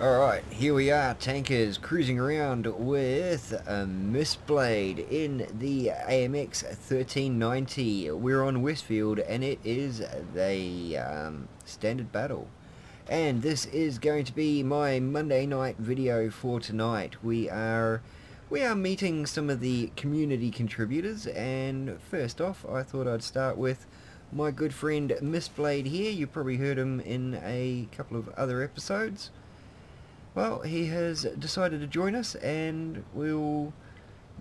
Alright, here we are, tankers, cruising around with a Mystblade in the AMX 1390. We're on Westfield and it is the standard battle. And this is going to be my Monday night video for tonight. We are meeting some of the community contributors, and first off I thought I'd start with my good friend Mystblade here. You probably heard him in a couple of other episodes. Well, he has decided to join us and we'll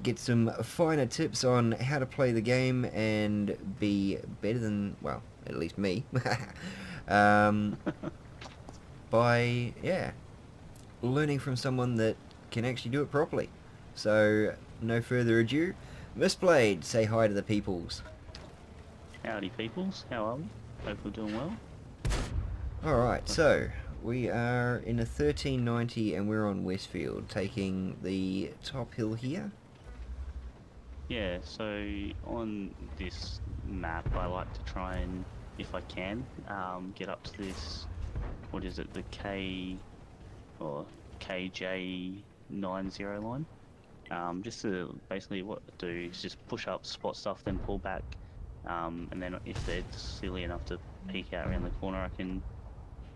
get some finer tips on how to play the game and be better than, well, at least me, um, by, yeah, learning from someone that can actually do it properly. So, no further ado, Mystblade, say hi to the peoples. Howdy peoples, how are we? Hope we're doing well. Alright, so we are in a 1390 and we're on Westfield, taking the top hill here. Yeah, so on this map I like to try and, if I can, get up to this, what is it, the KJ90 line. Just to basically what I do is just push up, spot stuff, then pull back, and then if they're silly enough to peek out around the corner I can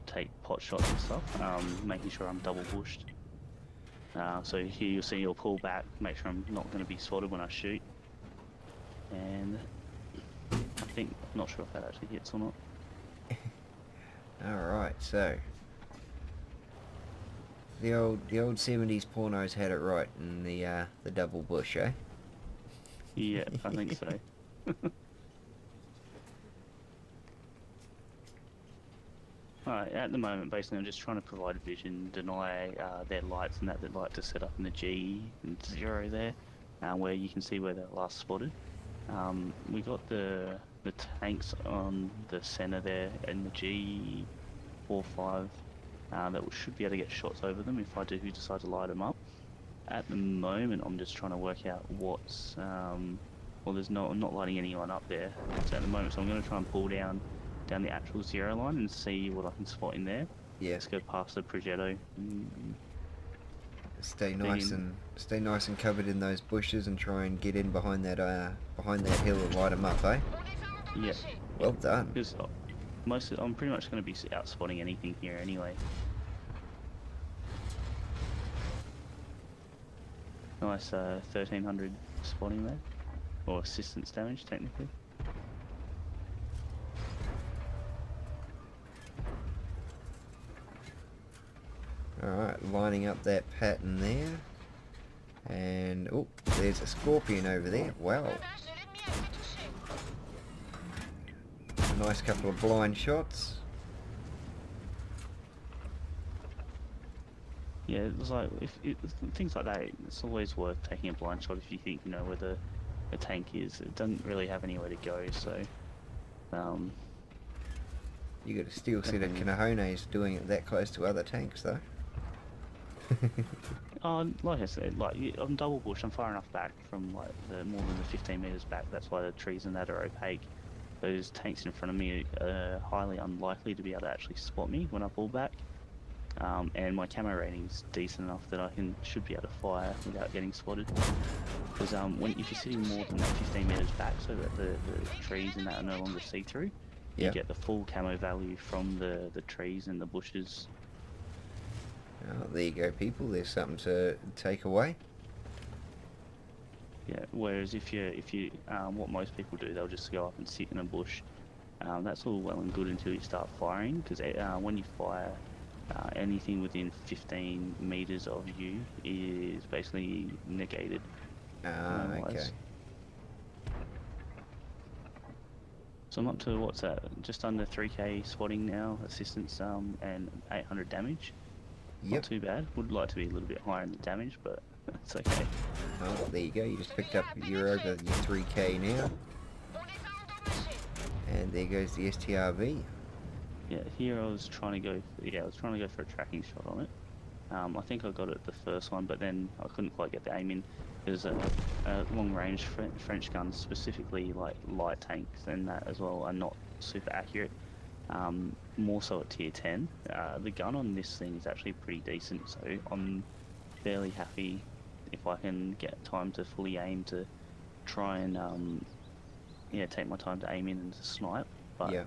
take pot shots and stuff, making sure I'm double bushed. So here you'll see you'll pull back, make sure I'm not going to be spotted when I shoot. And I think, not sure if that actually hits or not. Alright, so the old 70s pornos had it right in the double bush, eh? Yeah, I think so. Alright, at the moment basically I'm just trying to provide vision, deny their lights and that they'd like to set up in the G and 0 there, where you can see where they're last spotted. We got the tanks on the center there in the G45 that should be able to get shots over them if I do decide to light them up. At the moment I'm just trying to work out what's, well I'm not lighting anyone up there so at the moment, so I'm going to try and pull down the actual 0 line and see what I can spot in there. Yeah. Let's go past the Progetto. Stay nice and covered in those bushes and try and get in behind that hill and light them up, eh? Yeah. Well done. Because I'm pretty much going to be out spotting anything here anyway. Nice 1300 spotting there, or assistance damage technically. Alright, lining up that pattern there. And, oh, there's a scorpion over there. Wow. A nice couple of blind shots. Yeah, it was like, things like that, it's always worth taking a blind shot if you think you know where the tank is. It doesn't really have anywhere to go, so... You got a steel set of Canajones doing it that close to other tanks, though. Like I said, like I'm double bush. I'm far enough back from like more than the 15 meters back. That's why the trees and that are opaque. Those tanks in front of me are highly unlikely to be able to actually spot me when I pull back. And my camo rating's decent enough that I should be able to fire without getting spotted. Because if you're sitting more than that 15 meters back, so that the trees and that are no longer see-through, you get the full camo value from the trees and the bushes. Oh, there you go, people. There's something to take away. Yeah. Whereas if you what most people do, they'll just go up and sit in a bush. That's all well and good until you start firing, because when you fire, anything within 15 meters of you is basically negated. Okay. So I'm up to, what's that? Just under 3k spotting now, assistance, and 800 damage. Yep. Not too bad. Would like to be a little bit higher in the damage, but it's okay. Well, there you go. You just picked up, you're over your 3k now. And there goes the STRV. Yeah, here I was trying to go for a tracking shot on it. I think I got it the first one, but then I couldn't quite get the aim in. There's a long-range French guns, specifically like light tanks and that as well, are not super accurate. more so at tier 10. The gun on this thing is actually pretty decent, so I'm fairly happy if I can get time to fully aim to try and yeah, take my time to aim in and to snipe. But Yeah. if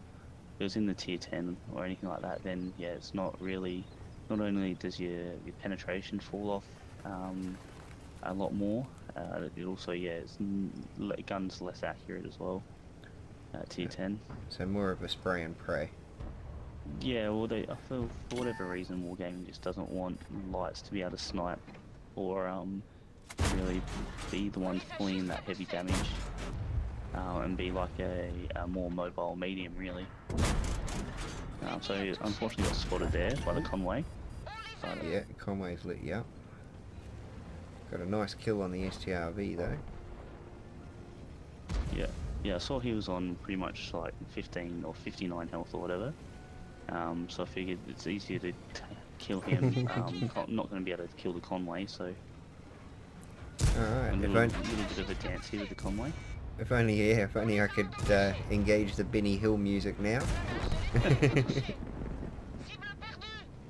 it was in the tier 10 or anything like that, then yeah, it's not really. Not only does your penetration fall off a lot more, it also gun's less accurate as well. Tier 10. So more of a spray and pray. Yeah, well, I feel for whatever reason, Wargaming just doesn't want lights to be able to snipe or really be the ones pulling in that heavy damage and be like a more mobile medium, really. So unfortunately got spotted there by the Conway. But, Yeah, Conway's lit you up. Got a nice kill on the STRV though. Yeah, I saw he was on pretty much like 15 or 59 health or whatever. So I figured it's easier to kill him. I'm not going to be able to kill the Conway, so Alright, a little bit of a dance here with the Conway. if only I could engage the Benny Hill music now.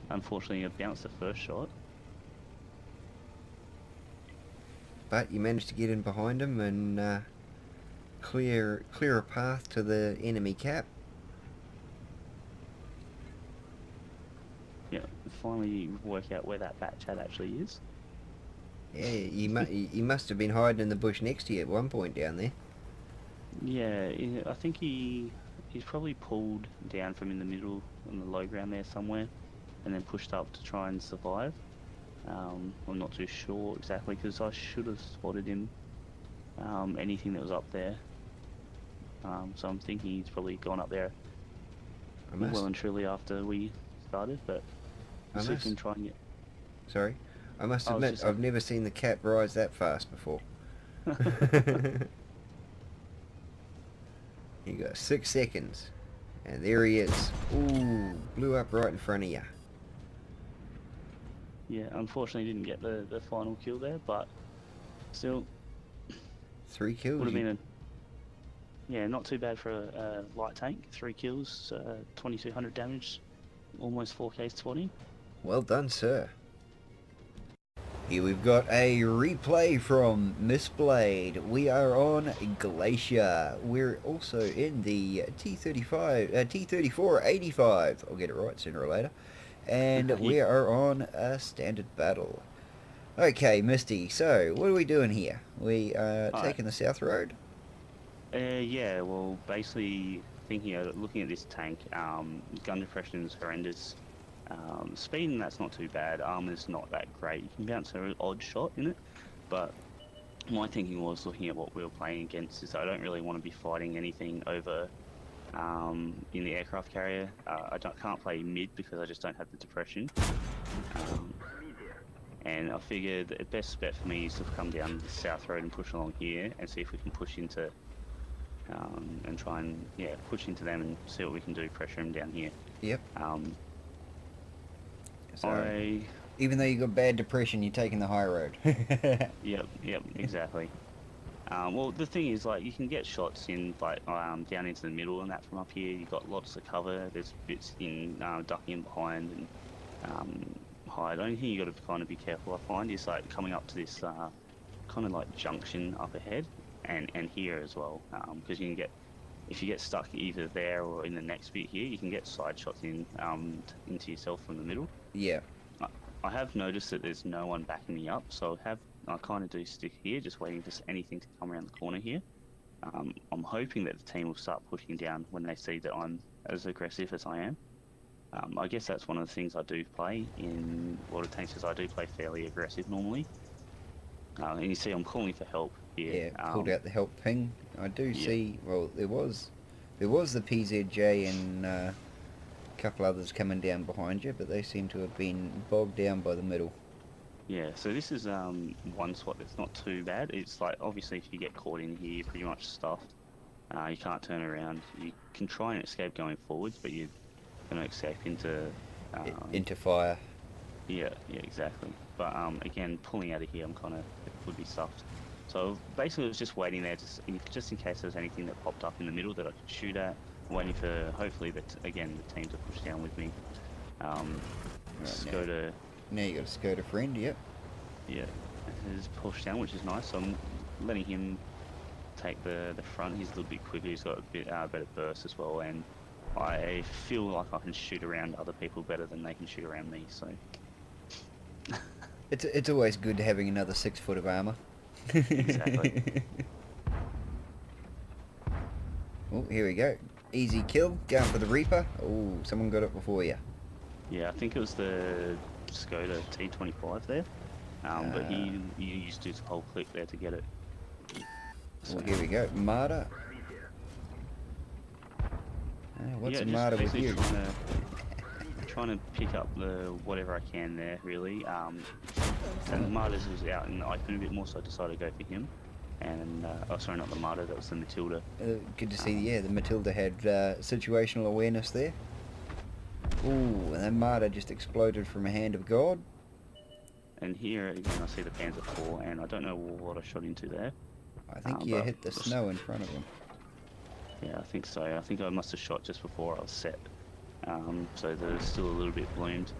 Unfortunately, I bounced the first shot. But you managed to get in behind him and clear a path to the enemy cap. Yeah, finally work out where that bat chat actually is. Yeah, you must have been hiding in the bush next to you at one point down there. Yeah, I think he's probably pulled down from in the middle on the low ground there somewhere, and then pushed up to try and survive. I'm not too sure exactly because I should have spotted him. Anything that was up there. So I'm thinking he's probably gone up there well and truly after we started, but we'll see if we can try and get... Sorry? I must admit, I've never seen the cap rise that fast before. You got 6 seconds. And there he is. Ooh, blew up right in front of you. Yeah, unfortunately didn't get the final kill there, but still... 3 kills? Would have been yeah, not too bad for a light tank. 3 kills, 2200 damage, almost 4k spotting. Well done, sir. Here we've got a replay from Mystblade. We are on Glacier. We're also in the T3485. I'll get it right sooner or later. And we are on a standard battle. Okay, Misty, so what are we doing here? We are taking the south road? Yeah, well, basically looking at this tank, gun depression is horrendous. Speed, that's not too bad. Armor's not that great. You can bounce an odd shot in it, but my thinking was, looking at what we were playing against, is I don't really want to be fighting anything over in the aircraft carrier. Can't play mid because I just don't have the depression. And I figured the best bet for me is to come down the south road and push along here and see if we can push into and try and push into them and see what we can do, pressure them down here. Yep. So even though you got bad depression, you're taking the high road. Yep, exactly. Well, the thing is, like, you can get shots in, like, down into the middle and that from up here. You've got lots of cover. There's bits in ducking in behind and hide. The only thing you got to kind of be careful, I find, is like coming up to this kind of like junction up ahead and here as well, because you can get, if you get stuck either there or in the next bit here, you can get side shots in into yourself from the middle. Yeah. I have noticed that there's no one backing me up, so I kind of do stick here, just waiting for anything to come around the corner here. I'm hoping that the team will start pushing down when they see that I'm as aggressive as I am. I guess that's one of the things I do play in WoT tanks, is I do play fairly aggressive normally. And you see I'm calling for help here. Yeah, pulled out the help ping. I do see, well, there was the PZJ and a couple others coming down behind you, but they seem to have been bogged down by the middle. Yeah, so this is one spot that's not too bad. It's like, obviously if you get caught in here, you're pretty much stuffed. You can't turn around. You can try and escape going forwards, but you're going to escape into fire. Yeah, exactly. But again, pulling out of here, I'm kind of would be stuffed. So basically, I was just waiting there, just in case there was anything that popped up in the middle that I could shoot at. waiting for hopefully again the team to push down with me. Right, Skoda, now you got a Skoda friend, yep. yeah, has pushed down, which is nice. So I'm letting him take the front. He's a little bit quicker. He's got a bit better burst as well, and I feel like I can shoot around other people better than they can shoot around me. So It's always good having another 6 foot of armour. exactly. Oh, here we go. Easy kill. Going for the Reaper. Oh, someone got it before you. Yeah, I think it was the Skoda T25 there, but he used his whole clip there to get it. So here we go. Martyr. What's the matter with you? Trying to pick up whatever I can there, really. And Martyrs was out in the open a bit more, so I decided to go for him. And oh, sorry, not the Martyr, that was the Matilda. Good to see. Yeah, the Matilda had situational awareness there. Ooh, and that Martyr just exploded from a hand of God. And here again, I see the Panzer IV, and I don't know what I shot into there. I think you hit the snow in front of him. Yeah, I think so. I think I must have shot just before I was set. So they're still a little bit bloomed.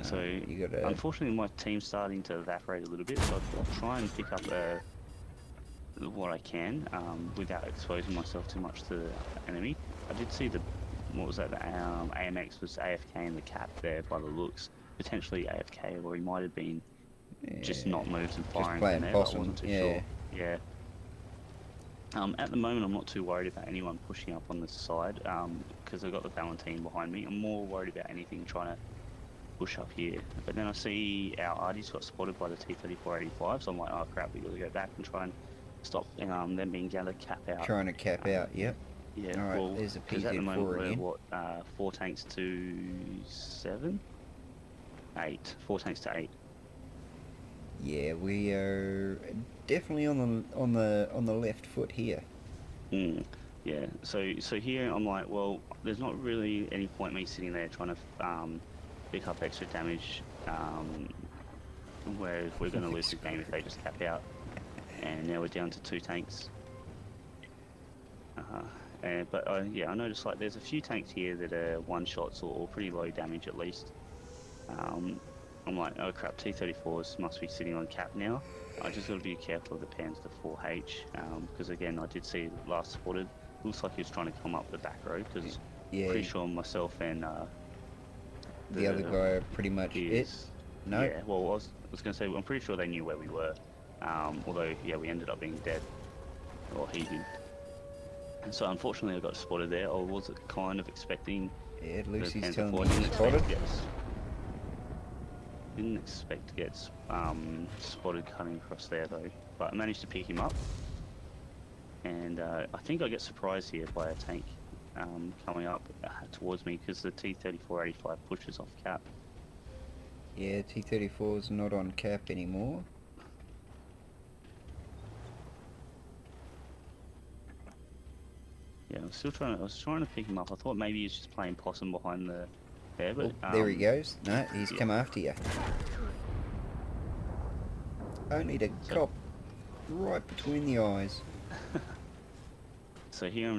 So unfortunately my team's starting to evaporate a little bit, so I'll try and pick up what I can without exposing myself too much to the enemy. I did see what was that, the AMX was AFK in the cap there by the looks. Potentially AFK, or he might have been just not moved and firing from there, but I wasn't too sure. Yeah. At the moment I'm not too worried about anyone pushing up on the side, because I've got the Valentine behind me. I'm more worried about anything trying to push up here. But then I see our Arties got spotted by the T-34-85, so I'm like, oh crap, we got to go back and try and stop them being able to cap out. Trying to cap out, yep. Yeah, all right, well, there's a because at the moment PZ4 we're again. what, 4 tanks to 7? 8. 4 tanks to 8. Yeah, we are definitely on the left foot here. Yeah, so here I'm like, well, there's not really any point me sitting there trying to pick up extra damage, whereas we're going to lose the game if they just cap out. And now we're down to 2 tanks. But yeah, I noticed like there's a few tanks here that are one-shots or pretty low damage at least. I'm like, oh crap, T-34s must be sitting on cap now. I just got to be careful of the Panzer 4H, because again, I did see last spotted. Looks like he was trying to come up the back road, because pretty sure myself and the other guy are pretty much it. No? Yeah, well, I was going to say, I'm pretty sure they knew where we were. Although, yeah, we ended up being dead. Or he did. And so unfortunately I got spotted there. I was kind of expecting... Yeah, Lucy's telling me you spotted. Didn't expect to get spotted coming across there though, but I managed to pick him up, and I think I get surprised here by a tank coming up towards me because the T-34-85 pushes off cap. Yeah, T-34 is not on cap anymore. Yeah, I was trying to pick him up. I thought maybe he's just playing possum behind there, but there he goes. No, he's come after you. Only to cop right between the eyes. So here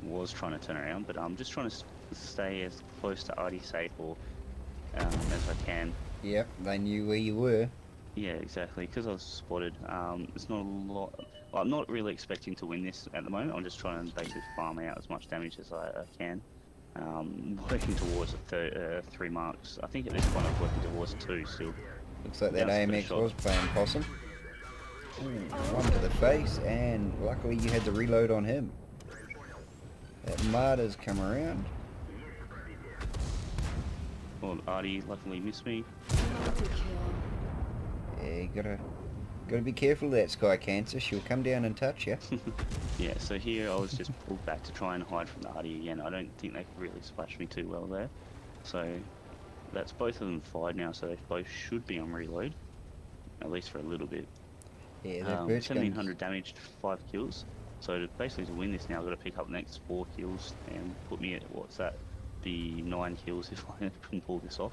was trying to turn around, but I'm just trying to stay as close to Artie safe as I can. Yep, they knew where you were. Yeah, exactly, because I was spotted. It's not a lot. Well, I'm not really expecting to win this at the moment. I'm just trying to basically farm out as much damage as I can. Working towards 3 marks. I think at this point I'm working towards 2 still. Looks like that AMX was playing possum. Ooh, one to the face, and luckily you had the reload on him. That Martyr's come around. Well, Artie luckily missed me. Yeah, you gotta be careful of that Sky Cancer. She'll come down and touch you. Yeah, so here I was just pulled back to try and hide from the Artie again. I don't think they could really splash me too well there. So that's both of them fired now, so they both should be on reload, at least for a little bit. Yeah, 1700 damage, 5 kills. So basically to win this now, I've got to pick up the next 4 kills and put me at, what's that, be 9 kills if I can pull this off.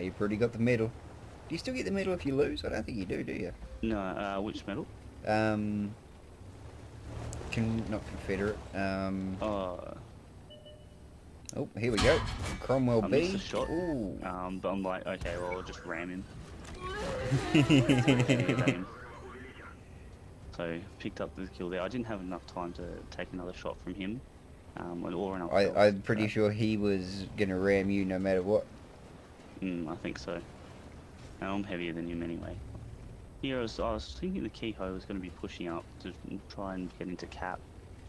You've already got the medal. Do you still get the medal if you lose? I don't think you do you? No, which medal? Not Confederate. Oh, Oh, here we go. Cromwell I B. missed a shot. Ooh. But I'm like, okay, well, I'll just ram him. So picked up the kill there. I didn't have enough time to take another shot from him, or enough health. I'm pretty sure he was gonna ram you no matter what. I think so. I'm heavier than him anyway. Here I was thinking the Kehoe was going to be pushing up to try and get into cap.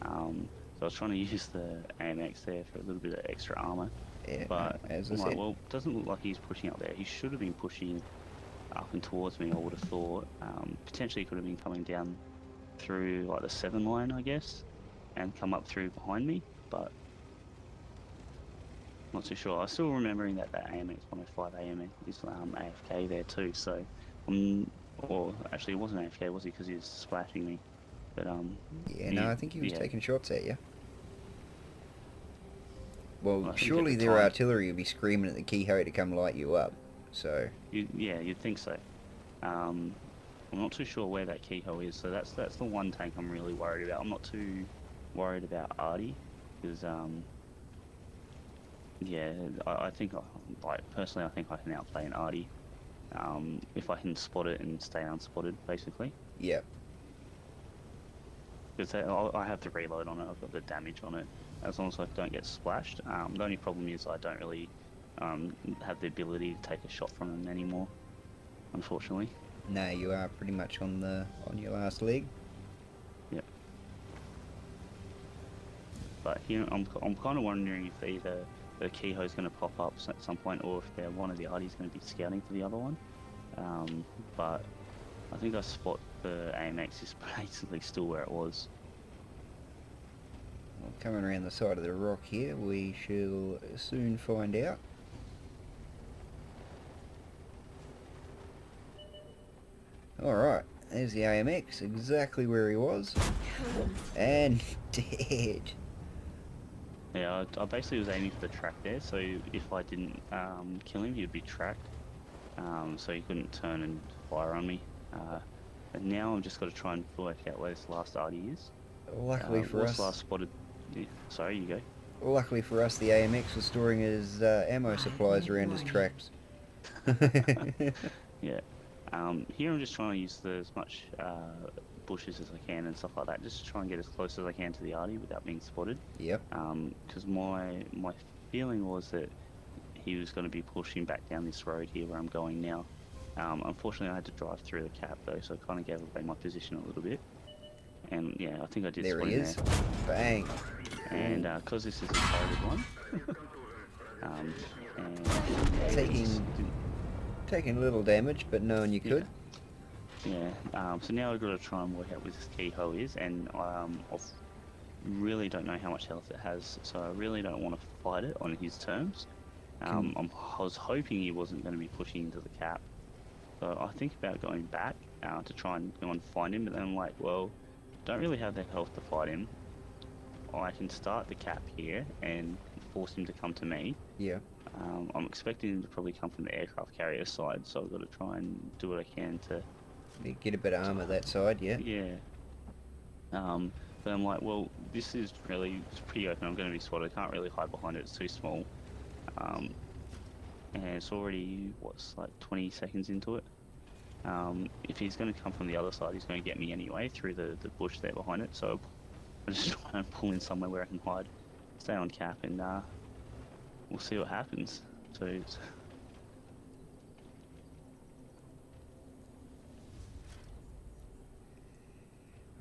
So I was trying to use the AMX there for a little bit of extra armor. Yeah, But as I I'm like, said. well, it doesn't look like he's pushing up there. He should have been pushing up and towards me, I would have thought. Potentially could have been coming down through like the 7 line, I guess, and come up through behind me, but not too sure. I'm still remembering that that AMX 105 AM is AFK there too, so or actually it wasn't AFK, was he? Because he was splashing me. But Yeah, no, I think he was yeah. taking shots at you. Well, I think surely at the their time- artillery would be screaming at the Kehoe to come light you up. So Yeah, you'd think so. I'm not too sure where that Kehoe is, so that's the one tank I'm really worried about. I'm not too worried about Artie, because yeah, I think like personally I think I can outplay an Artie, if I can spot it and stay unspotted, basically. yeah, Because I have the reload on it, I've got the damage on it, as long as I don't get splashed. The only problem is I don't really have the ability to take a shot from them anymore, unfortunately. no, you are pretty much on your last leg. Yep. But here I'm kind of wondering if either the Kehoe is going to pop up at some point, or if one of the Arties going to be scouting for the other one. But I think I spot the AMX is basically still where it was. Well, coming around the side of the rock here, we shall soon find out. Alright, there's the AMX, exactly where he was. And dead. Yeah, I basically was aiming for the track there, so if I didn't kill him, he'd be tracked. So he couldn't turn and fire on me. And now I've just got to try and work out where this last Artie is. Luckily for us, last spotted? Yeah, sorry, you go. luckily for us, the AMX was storing his ammo supplies around his tracks. Yeah. Here I'm just trying to use as much bushes as I can and stuff like that, just to try and get as close as I can to the Artie without being spotted. Yep. Because my feeling was that he was going to be pushing back down this road here where I'm going now. Unfortunately, I had to drive through the cap though, so I kind of gave away my position a little bit. And yeah, I think I did. There spot he him is. there. Bang. And because this is a targeted one, and Taking a little damage, but knowing you could. Yeah. So now I've got to try and work out where this Kehoe is, and I really don't know how much health it has, so I really don't want to fight it on his terms. I was hoping he wasn't going to be pushing into the cap, so I think about going back to try and go and find him, but then I'm like, well, don't really have the health to fight him. I can start the cap here and force him to come to me. Yeah. I'm expecting him to probably come from the aircraft carrier side, so I've got to try and do what I can to Get a bit of armour that side, yeah. Yeah. But I'm like, well, this is it's pretty open. I'm going to be spotted. I can't really hide behind it. It's too small. And it's already, like 20 seconds into it. If he's going to come from the other side, he's going to get me anyway through the bush there behind it. So I'm just trying to pull in somewhere where I can hide, stay on cap, and we'll see what happens. So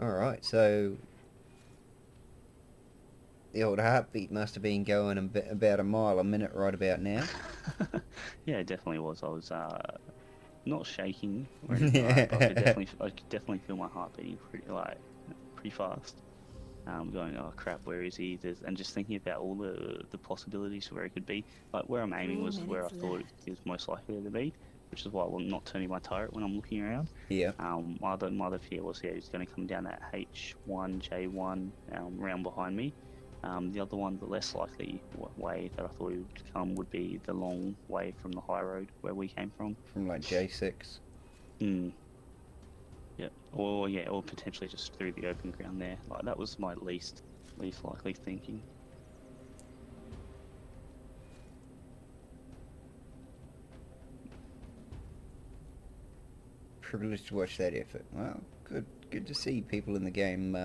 Alright, so the old heartbeat must have been going about a mile a minute right about now. yeah, it definitely was. I was not shaking or anything like that, but I could definitely feel my heart beating pretty fast. Going, oh crap, where is he? And just thinking about all the possibilities where he could be. Like where I'm aiming was where I thought he was most likely to be, which is why I'm not turning my turret when I'm looking around. Yeah. My other fear was he's going to come down that H1J1 round behind me. The other one, the less likely way that I thought he would come would be the long way from the high road where we came from. From like J6. Yeah, Yeah, or potentially just through the open ground there. Like that was my least likely thinking. Privileged to watch that effort. Well, good to see people in the game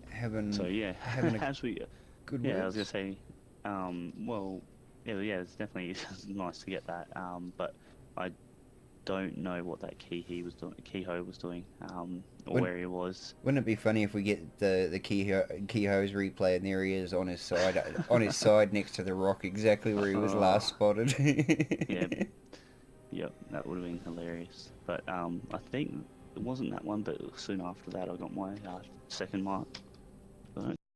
having So yeah, having a as we, good yeah, I was gonna words. say, well, yeah, it's definitely nice to get that. But I don't know what that Kehoe was doing, or Wouldn't, where he was. wouldn't it be funny if we get the Kehoe's replay and there he is on his side next to the rock, exactly where he was last Oh, spotted. yeah, yep, that would have been hilarious. But I think it wasn't that one, but soon after that, I got my second mark.